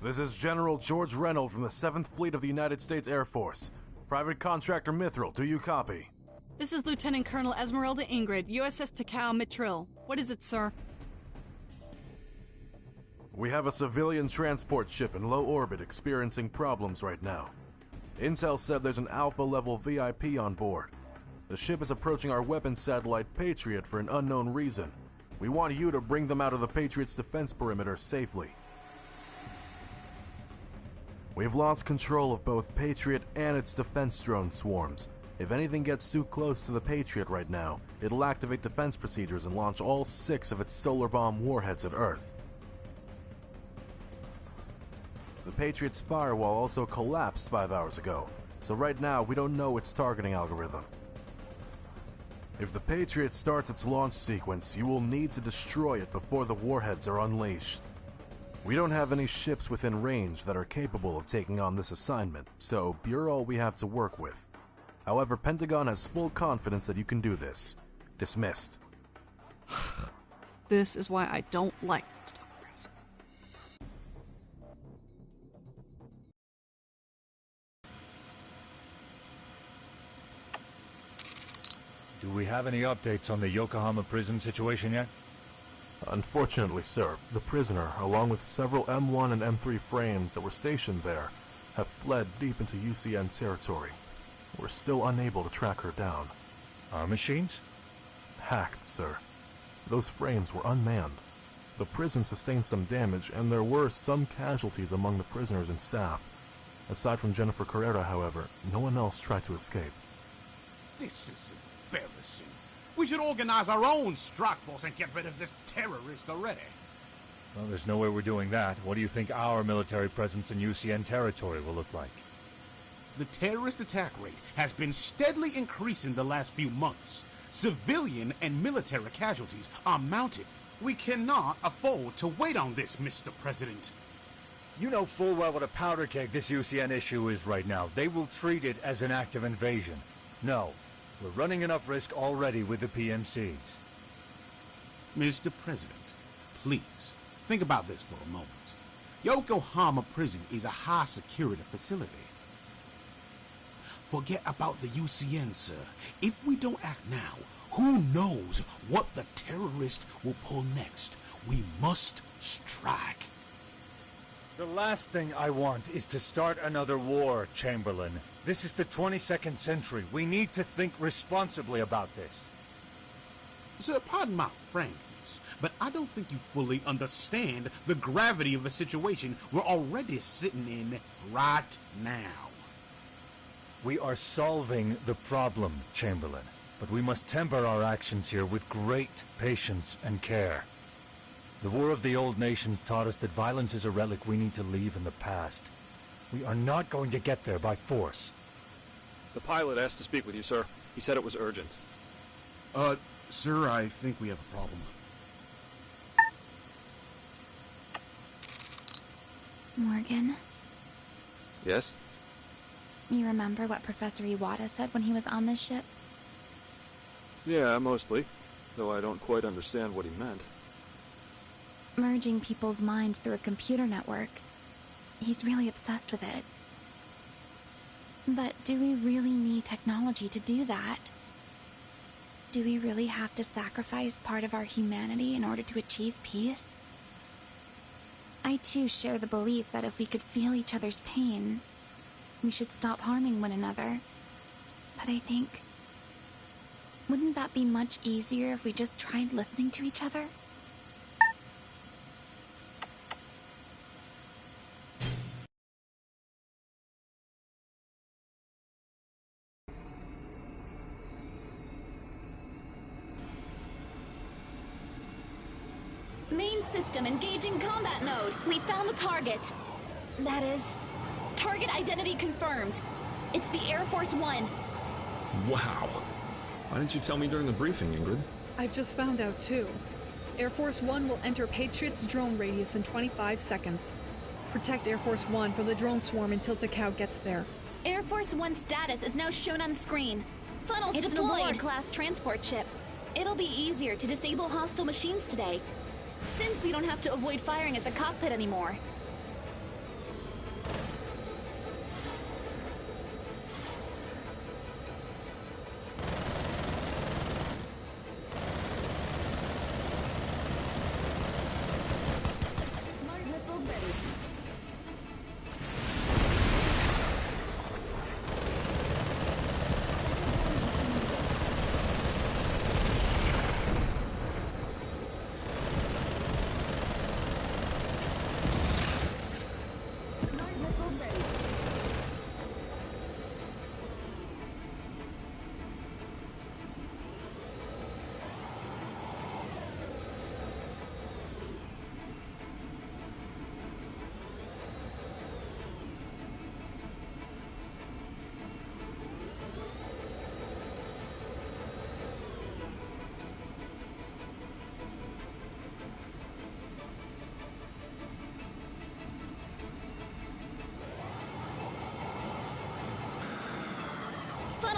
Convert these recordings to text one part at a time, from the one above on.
This is General George Reynolds from the 7th Fleet of the United States Air Force. Private Contractor Mithril, do you copy? This is Lieutenant Colonel Esmeralda Ingrid, USS Takao Mitril. What is it, sir? We have a civilian transport ship in low orbit experiencing problems right now. Intel said there's an Alpha-level VIP on board. The ship is approaching our weapons satellite Patriot for an unknown reason. We want you to bring them out of the Patriot's defense perimeter safely. We've lost control of both Patriot and its defense drone swarms. If anything gets too close to the Patriot right now, it'll activate defense procedures and launch all 6 of its solar bomb warheads at Earth. The Patriot's firewall also collapsed 5 hours ago, so right now we don't know its targeting algorithm. If the Patriot starts its launch sequence, you will need to destroy it before the warheads are unleashed. We don't have any ships within range that are capable of taking on this assignment, so you're all we have to work with. However, Pentagon has full confidence that you can do this. Dismissed. This is why I don't like stock prices. Do we have any updates on the Yokohama prison situation yet? Unfortunately, sir, the prisoner, along with several M1 and M3 frames that were stationed there, have fled deep into UCN territory. We're still unable to track her down. Our machines? Hacked, sir. Those frames were unmanned. The prison sustained some damage, and there were some casualties among the prisoners and staff. Aside from Jennifer Carrera, however, no one else tried to escape. This is embarrassing. We should organize our own strike force and get rid of this terrorist already. Well, there's no way we're doing that. What do you think our military presence in UCN territory will look like? The terrorist attack rate has been steadily increasing the last few months. Civilian and military casualties are mounting. We cannot afford to wait on this, Mr. President. You know full well what a powder keg this UCN issue is right now. They will treat it as an act of invasion. No, we're running enough risk already with the PMCs. Mr. President, please, think about this for a moment. Yokohama Prison is a high-security facility. Forget about the UCN, sir. If we don't act now, who knows what the terrorist will pull next? We must strike. The last thing I want is to start another war, Chamberlain. This is the 22nd century. We need to think responsibly about this. Sir, pardon my frankness, but I don't think you fully understand the gravity of the situation we're already sitting in right now. We are solving the problem, Chamberlain, but we must temper our actions here with great patience and care. The War of the Old Nations taught us that violence is a relic we need to leave in the past. We are not going to get there by force. The pilot asked to speak with you, sir. He said it was urgent. Sir, I think we have a problem. Morgan, Yes? you remember what Professor Iwata said when he was on this ship? Yeah, mostly. Though I don't quite understand what he meant. Merging people's minds through a computer network. He's really obsessed with it. But do we really need technology to do that? Do we really have to sacrifice part of our humanity in order to achieve peace? I too share the belief that if we could feel each other's pain, we should stop harming one another. But I think, wouldn't that be much easier if we just tried listening to each other? Main system engaging combat node. We found the target. That is... target identity confirmed. It's the Air Force One. Wow. Why didn't you tell me during the briefing, Ingrid? I've just found out too. Air Force One will enter Patriot's drone radius in 25 seconds. Protect Air Force One from the drone swarm until Takao gets there. Air Force One status is now shown on screen. Funnels deployed. It's an Award-class transport ship. It'll be easier to disable hostile machines today, since we don't have to avoid firing at the cockpit anymore.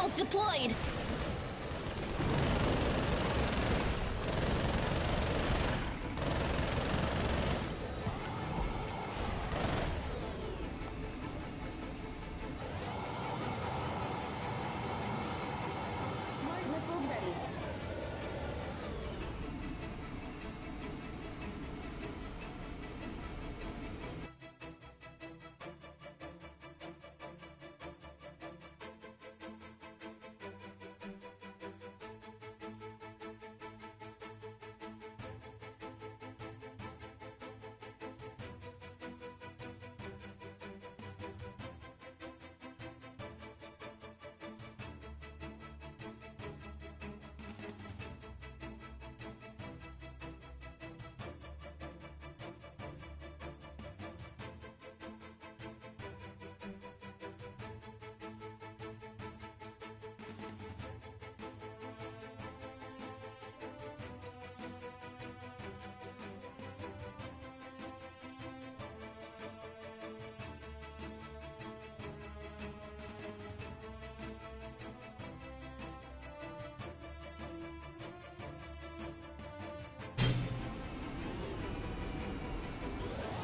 Funnels deployed! Smart missiles ready.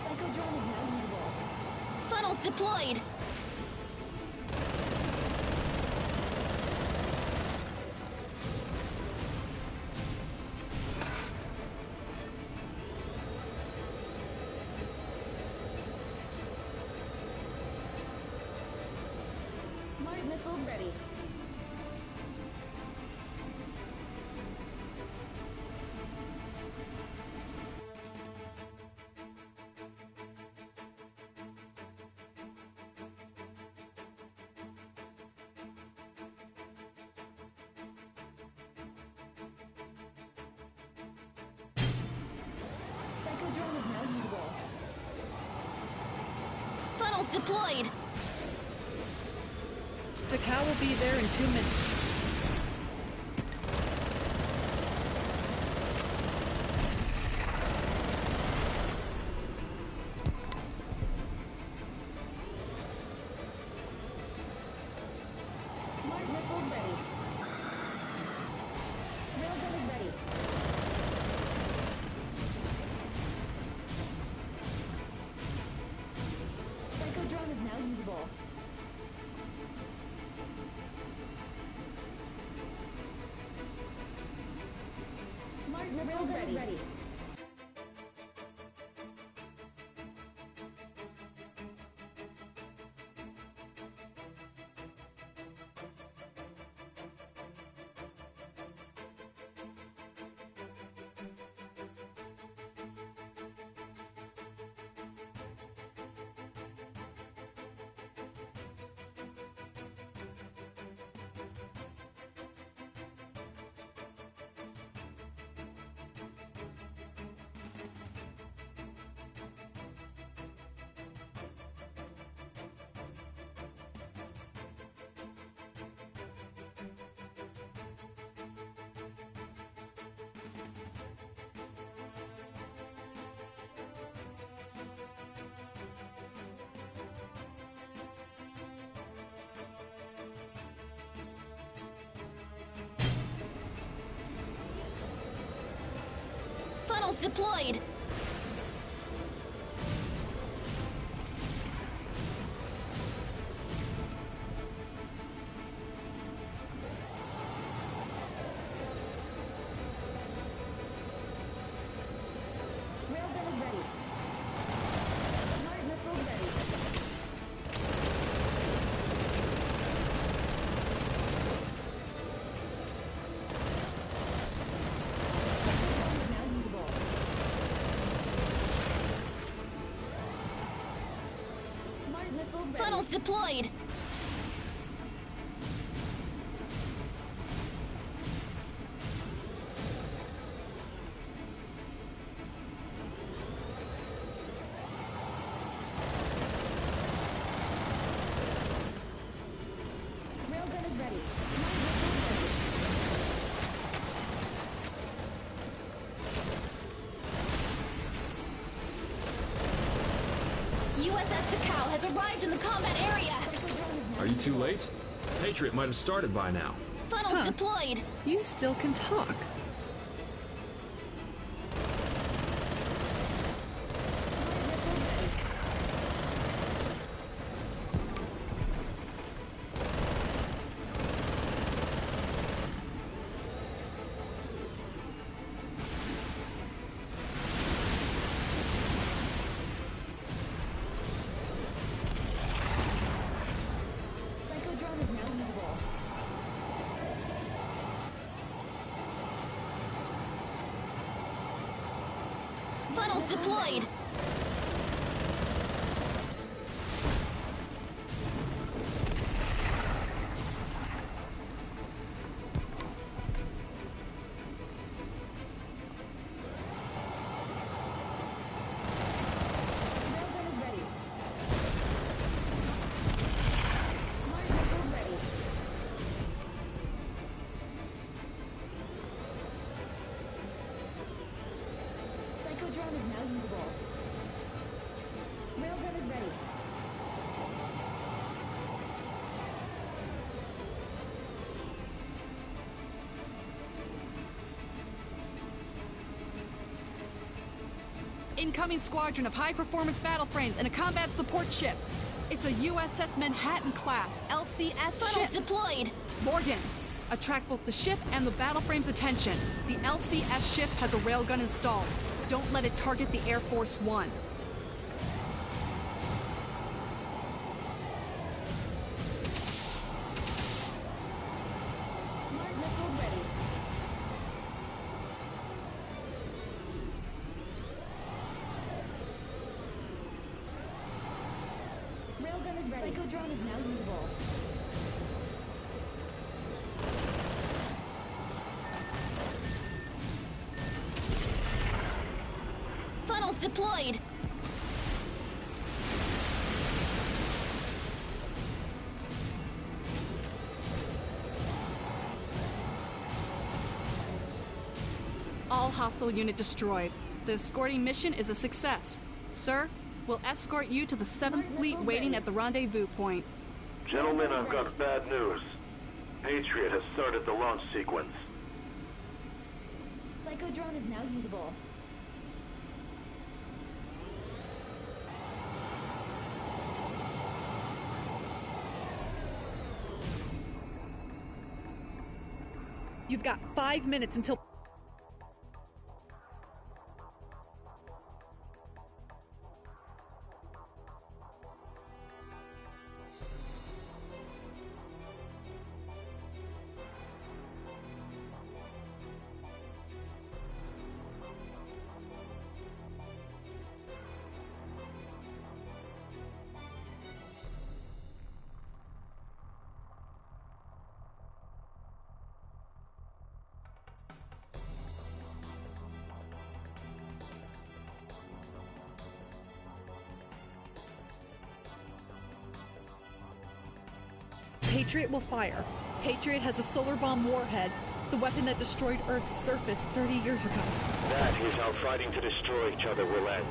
Psychodrome is now usable. Funnels deployed! Smart missiles ready. Psychodrome is now usable. Funnels deployed! Takao will be there in 2 minutes. Smart missiles ready. Railgun is ready. Psychodrome is now usable. Smart missiles ready. Funnels deployed! Railgun is ready. Smart missiles ready. Psychodrome is now usable. Smart missiles ready. Funnels deployed! Railgun is ready. Smart missiles ready. USS Takao has arrived in the combat area! Are you too late? Patriot might have started by now. Funnels deployed. You still can talk. Funnels deployed. Drone is now usable. Railgun is ready. Incoming squadron of high-performance battle frames and a combat support ship. It's a USS Manhattan class LCS Funnels ship. deployed. Morgan, attract both the ship and the battle frame's attention. The LCS ship has a railgun installed. Don't let it target the Air Force One. Smart missiles ready. Railgun is ready. Psychodrone is now usable. Funnels deployed. All hostile unit destroyed. The escorting mission is a success. Sir, we'll escort you to the 7th Fleet waiting at the rendezvous point. Gentlemen, I've got bad news. Patriot has started the launch sequence. Psychodrone is now usable. You've got 5 minutes until... Patriot will fire. Patriot has a solar bomb warhead, the weapon that destroyed Earth's surface 30 years ago. That is how fighting to destroy each other will end.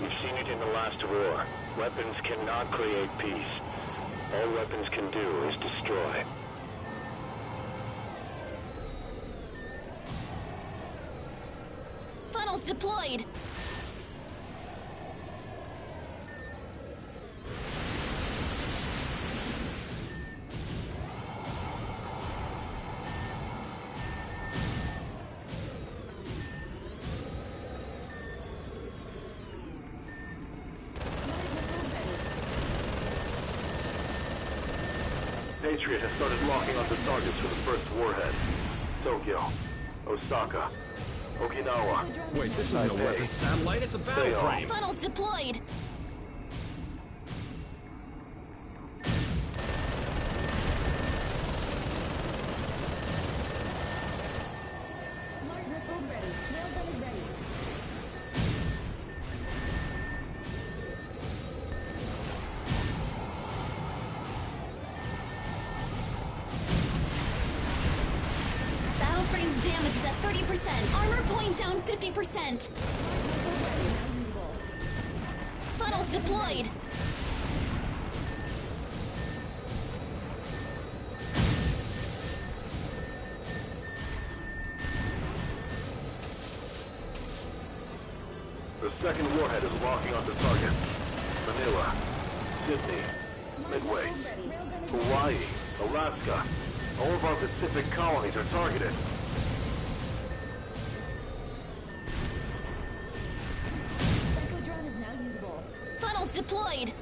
We've seen it in the last war. Weapons cannot create peace. All weapons can do is destroy. Funnels deployed. Patriot has started locking onto targets for the first warhead. Tokyo, Osaka, Okinawa. Wait, this isn't a weapon satellite, it's a battle frame. Funnels deployed. Smart missiles ready. Railgun is ready. Battle frame's damage is at 30%. Armor point down 50%. Funnels deployed. second warhead is locking onto target. Manila, Sydney, Midway, Hawaii, Alaska. All of our Pacific colonies are targeted. Cyclodrone is now usable. Funnels deployed!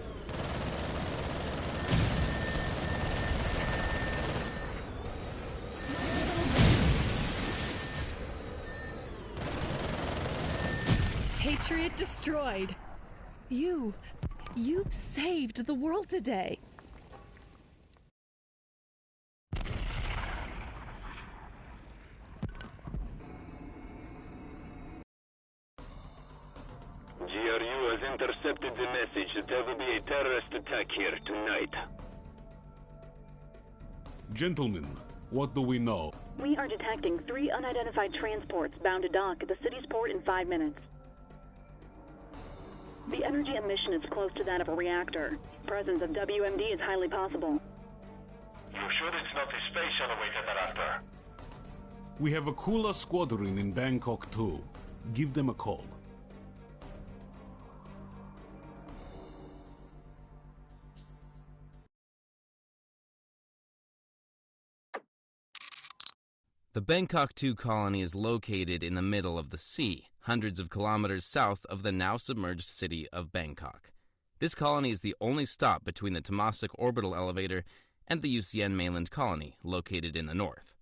Patriot destroyed. You've saved the world today. GRU has intercepted the message that there will be a terrorist attack here tonight. Gentlemen, what do we know? We are detecting 3 unidentified transports bound to dock at the city's port in 5 minutes. The energy emission is close to that of a reactor. Presence of WMD is highly possible. You sure it's not a space elevator reactor? We have a Kula squadron in Bangkok too. Give them a call. The Bangkok 2 colony is located in the middle of the sea, hundreds of kilometers south of the now submerged city of Bangkok. This colony is the only stop between the Temasek orbital elevator and the UCN mainland colony, located in the north.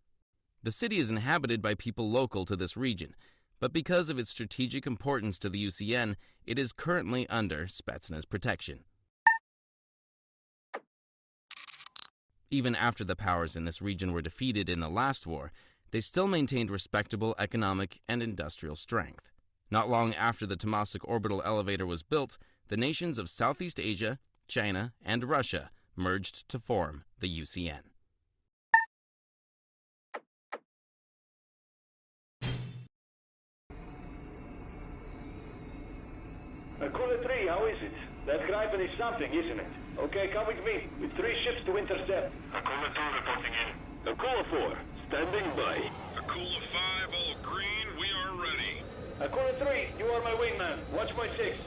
The city is inhabited by people local to this region, but because of its strategic importance to the UCN, it is currently under Spetsnaz protection. Even after the powers in this region were defeated in the last war, they still maintained respectable economic and industrial strength. Not long after the Temasek orbital elevator was built, the nations of Southeast Asia, China, and Russia merged to form the UCN. Akula 3, how is it? That Gripen is something, isn't it? Okay, come with me. With 3 ships to intercept. Akula 2 reporting in. Akula 4, standing by. Akula 5, all green, we are ready. Akula 3, you are my wingman. Watch my 6.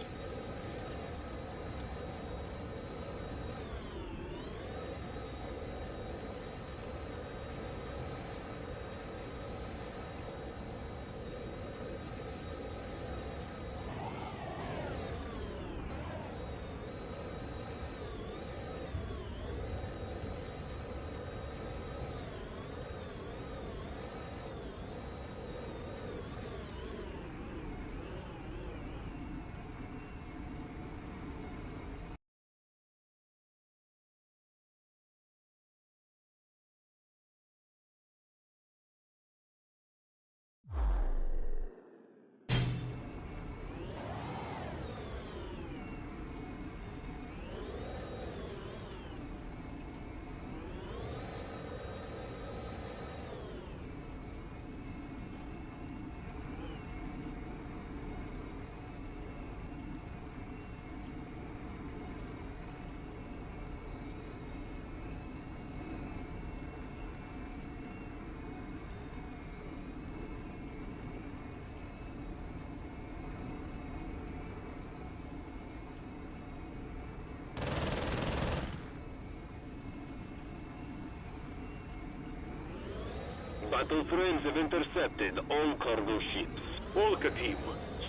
Battle frames have intercepted all cargo ships. Polka team,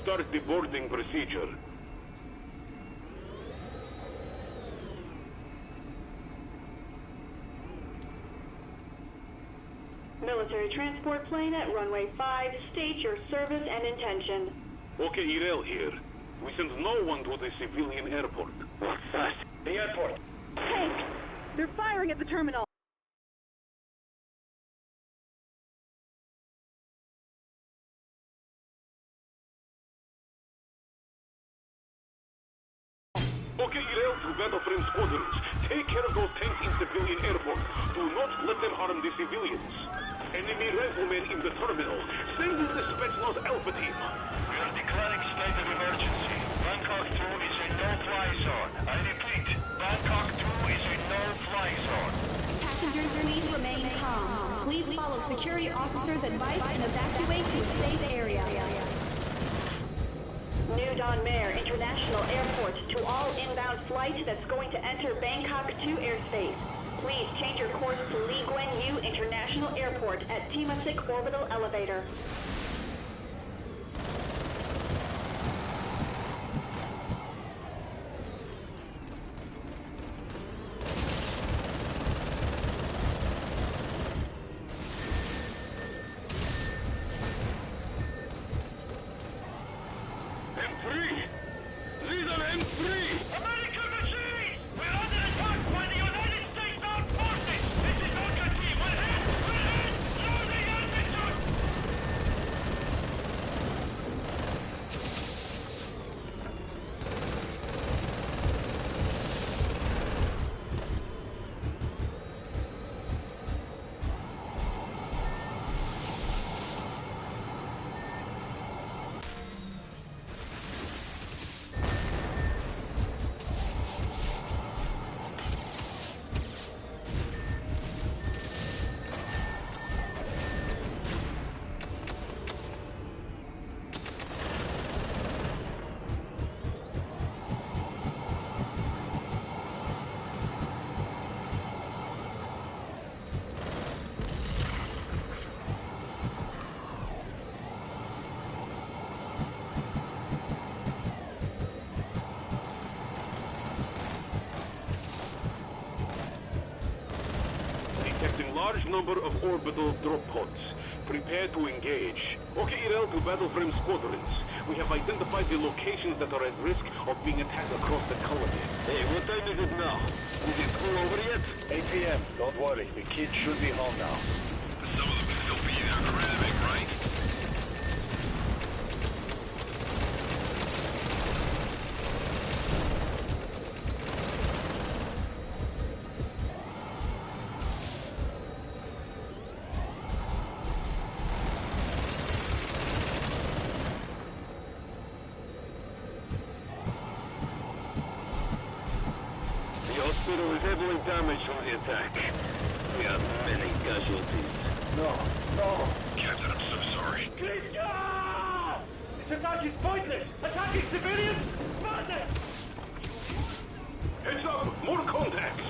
start the boarding procedure. Military transport plane at runway 5, state your service and intention. Okay, Irel here. We send no one to the civilian airport. What's that? The airport. Tank! They're firing at the terminal. Okay, Irel to battle frame squadrons. Take care of those tanks in civilian airport. Do not let them harm the civilians. Enemy riflemen in the terminal. Send in the Spetsnaz Alpha team. We are declaring state of emergency. Bangkok 2 is a no-fly zone. I repeat, Bangkok 2 is a no-fly zone. Passengers, please remain calm. Please follow security officers' advice and evacuate to a safe area. New Don Mayer International Airport to all inbound flight that's going to enter Bangkok 2 airspace. Please change your course to Lee Guen Yu International Airport at Timasik Orbital Elevator. Large number of orbital drop pods. Prepare to engage. Okay, Irel to battleframe squadrons. We have identified the locations that are at risk of being attacked across the colony. Hey, what time is it now? Is it school over yet? 8 p.m. Don't worry, the kids should be home now. Some of them can still be there cramming, right? Damage from the attack. We have many casualties. No. Captain, I'm so sorry. Krishna! This attack is pointless! Attacking civilians? Madness! Heads up! More contacts!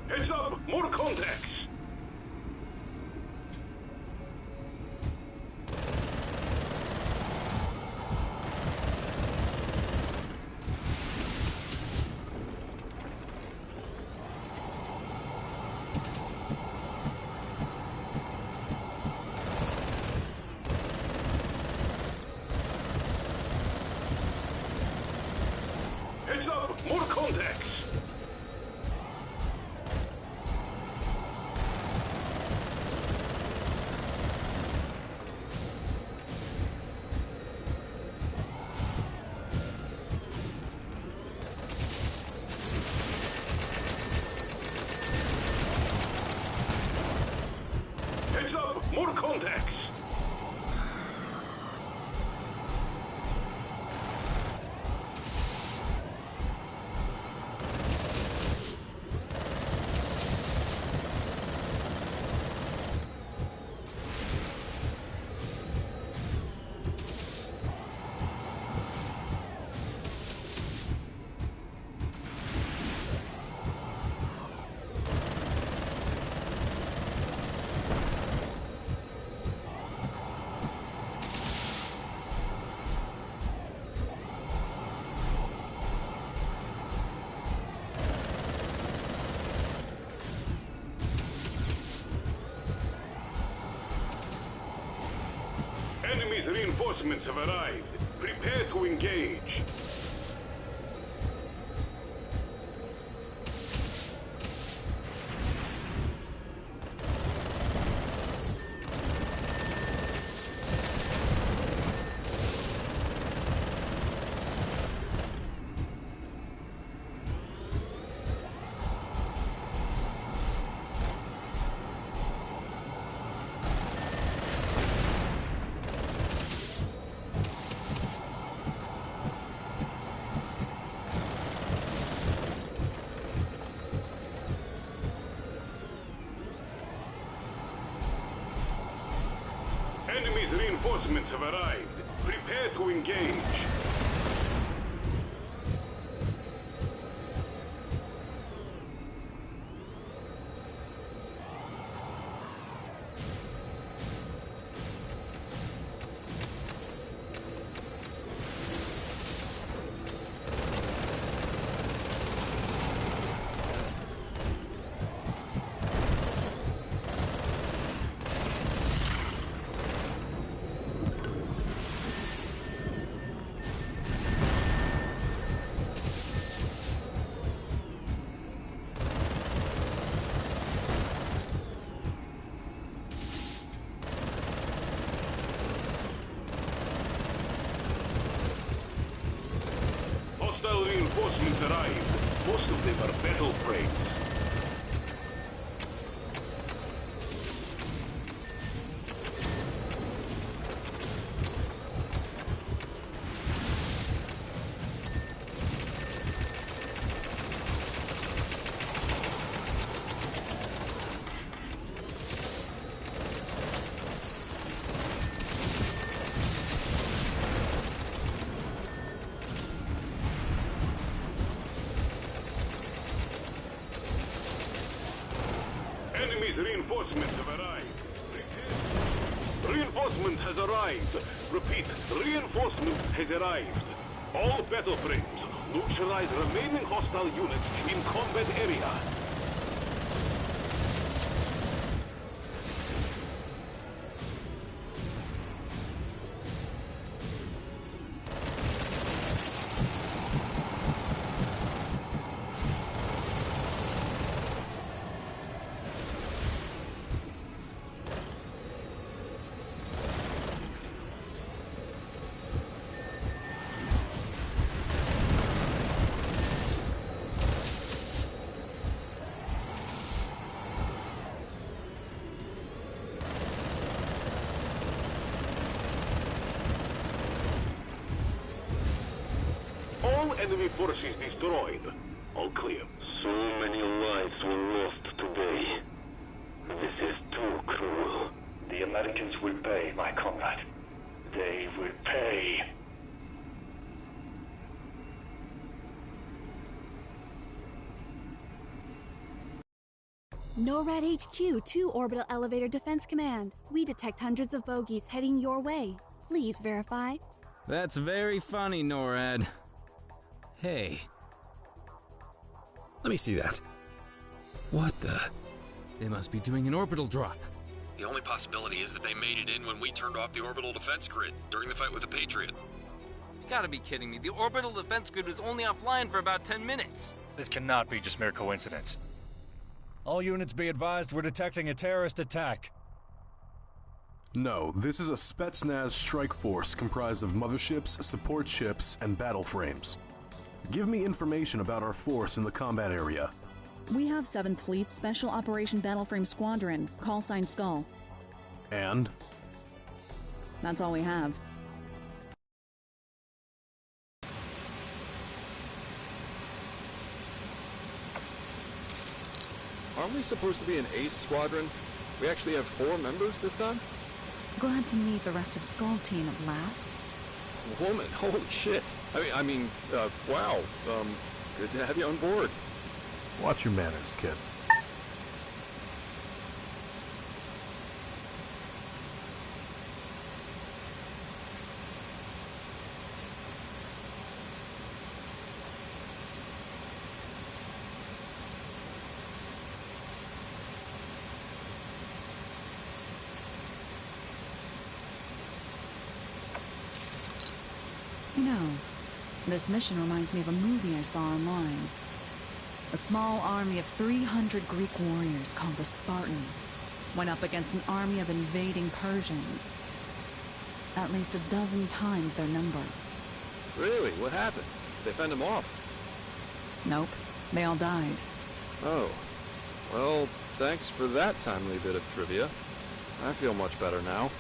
Heads up! More contacts! Heads up! More contacts! Heads up! More contacts! Enemy's reinforcements have arrived. Prepare to engage. reinforcements have arrived. Prepare to engage. Reinforcements arrived. Most of them are battle frames. Reinforcements have arrived. Reinforcement has arrived. Repeat, reinforcement has arrived. All battle frames, neutralize remaining hostile units in combat area. All enemy forces destroyed. All clear. So many lives were lost today. This is too cruel. The Americans will pay, my comrade. They will pay. NORAD HQ to Orbital Elevator Defense Command. We detect hundreds of bogies heading your way. Please verify. That's very funny, NORAD. Hey. Let me see that. What the? They must be doing an orbital drop. The only possibility is that they made it in when we turned off the orbital defense grid during the fight with the Patriot. You gotta be kidding me. The orbital defense grid was only offline for about 10 minutes. This cannot be just mere coincidence. All units be advised we're detecting a terrorist attack. No, this is a Spetsnaz strike force comprised of motherships, support ships, and battle frames. Give me information about our force in the combat area. We have 7th Fleet Special Operation Battleframe Squadron, call sign Skull. And? That's all we have. Aren't we supposed to be an ace squadron? We actually have 4 members this time? Glad to meet the rest of Skull Team at last. Woman, holy shit. Wow. Good to have you on board. Watch your manners, kid. You know, this mission reminds me of a movie I saw online. A small army of 300 Greek warriors called the Spartans went up against an army of invading Persians. At least a dozen times their number. Really? What happened? They fend them off? Nope. They all died. Oh. Well, thanks for that timely bit of trivia. I feel much better now.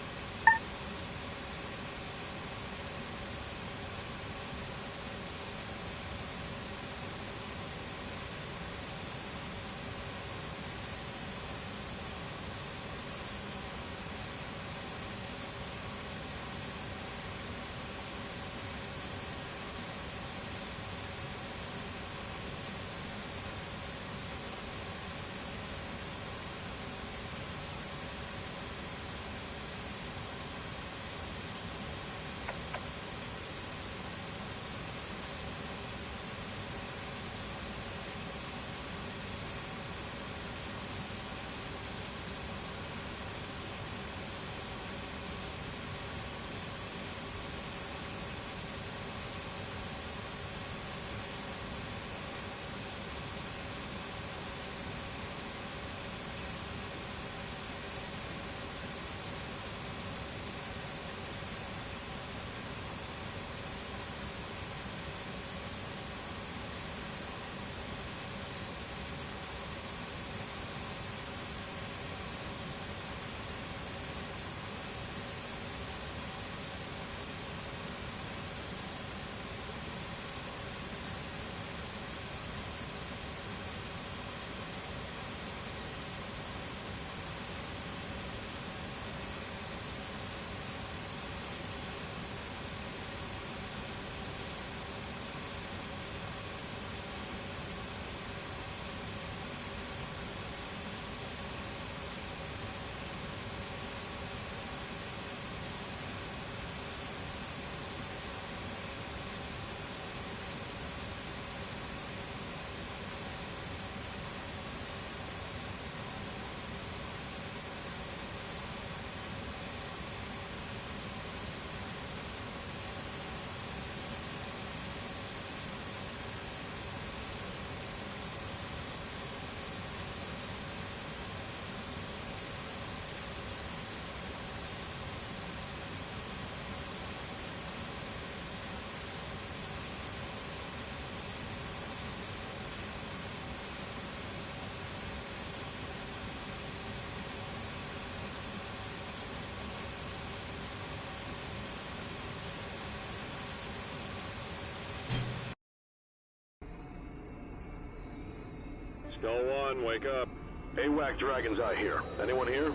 Skull One, wake up. AWAC Dragon's Eye here. Anyone here?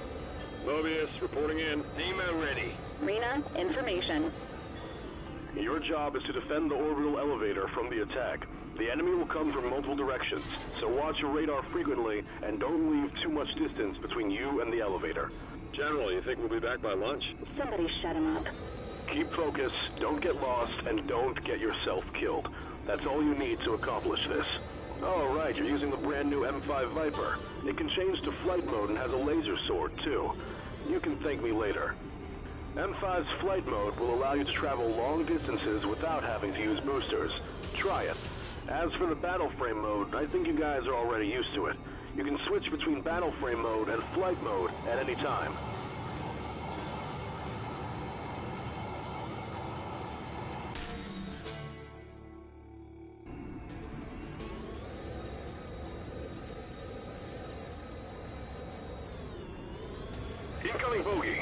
Mobius, reporting in. Nemo ready. Rena, information. Your job is to defend the orbital elevator from the attack. The enemy will come from multiple directions, so watch your radar frequently and don't leave too much distance between you and the elevator. General, you think we'll be back by lunch? Somebody shut him up. Keep focus, don't get lost, and don't get yourself killed. That's all you need to accomplish this. Oh, right, you're using the brand new M5 Viper. It can change to flight mode and has a laser sword, too. You can thank me later. M5's flight mode will allow you to travel long distances without having to use boosters. Try it. As for the battle frame mode, I think you guys are already used to it. You can switch between battle frame mode and flight mode at any time. Incoming bogey.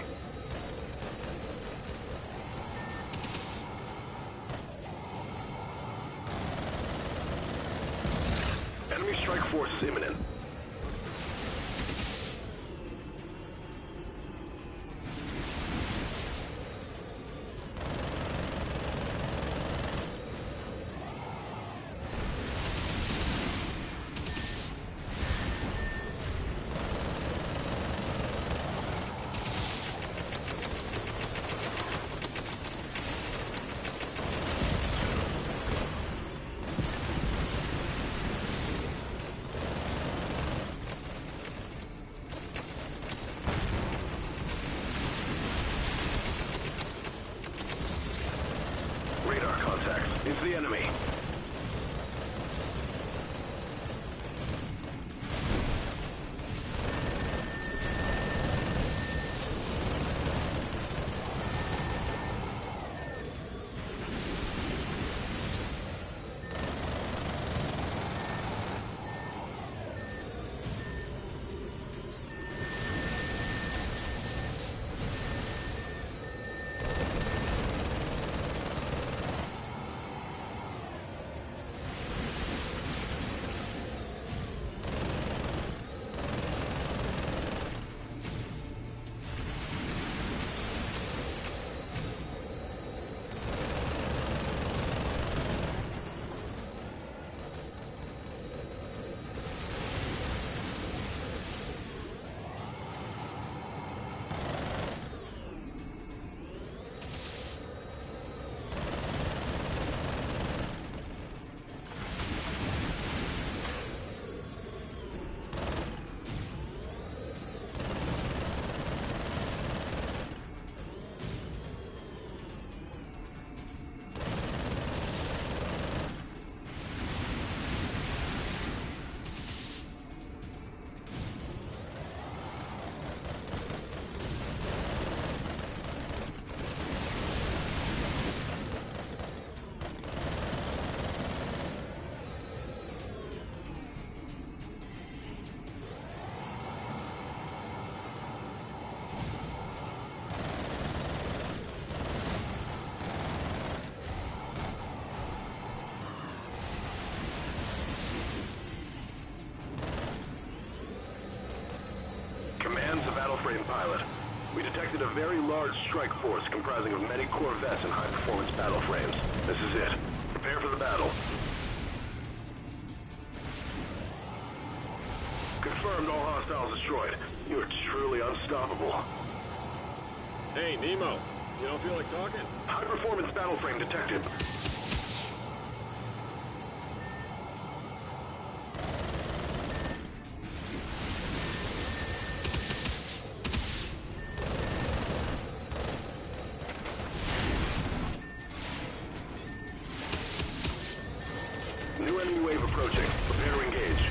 Enemy strike force is imminent. It's the enemy. Command's a battle frame pilot. We detected a very large strike force comprising of many corvettes and high-performance battle frames. This is it. Prepare for the battle. Confirmed, all hostiles destroyed. You are truly unstoppable. Hey, Nemo. You don't feel like talking? High-performance battle frame detected. New enemy wave approaching. Prepare to engage.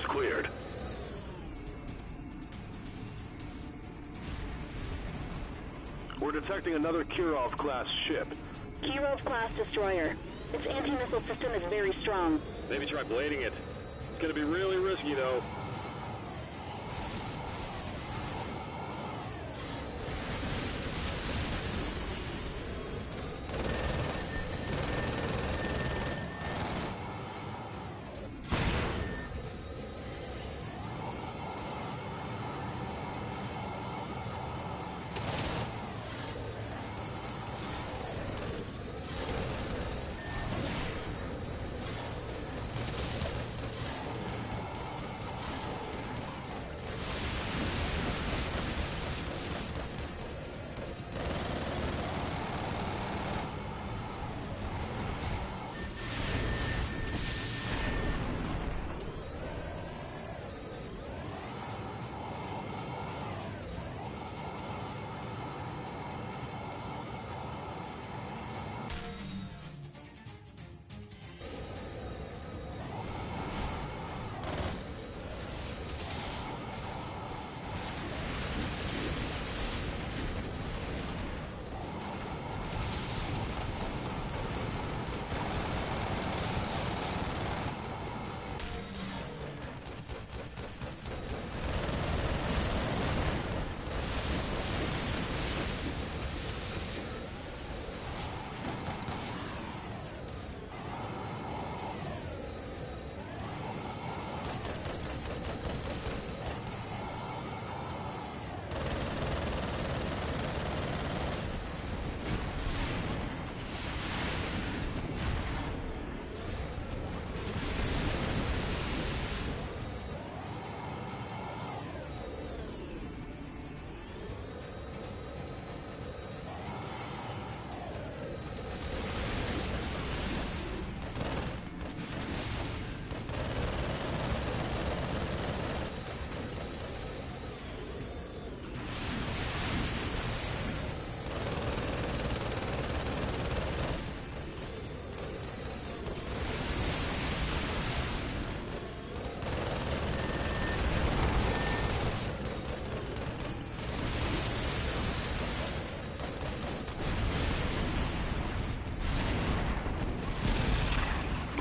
is cleared. We're detecting another Kirov-class ship. Kirov-class destroyer. Its anti-missile system is very strong. Maybe try blading it. It's gonna be really risky, though.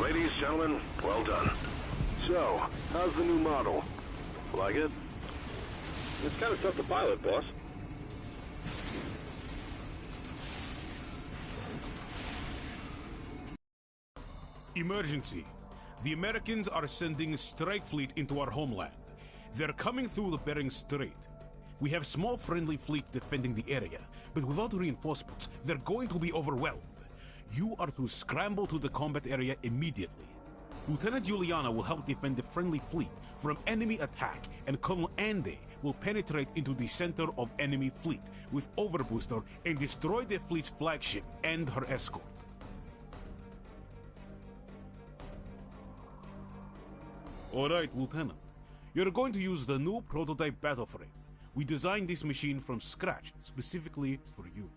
Ladies, gentlemen, well done. So, how's the new model? Like it? It's kind of tough to pilot, boss. Emergency. The Americans are sending a strike fleet into our homeland. They're coming through the Bering Strait. We have small friendly fleet defending the area, but without reinforcements, they're going to be overwhelmed. You are to scramble to the combat area immediately. Lieutenant Juliana will help defend the friendly fleet from enemy attack, and Colonel Ande will penetrate into the center of enemy fleet with Overbooster and destroy the fleet's flagship and her escort. Alright, Lieutenant. You're going to use the new prototype battle frame. We designed this machine from scratch specifically for you.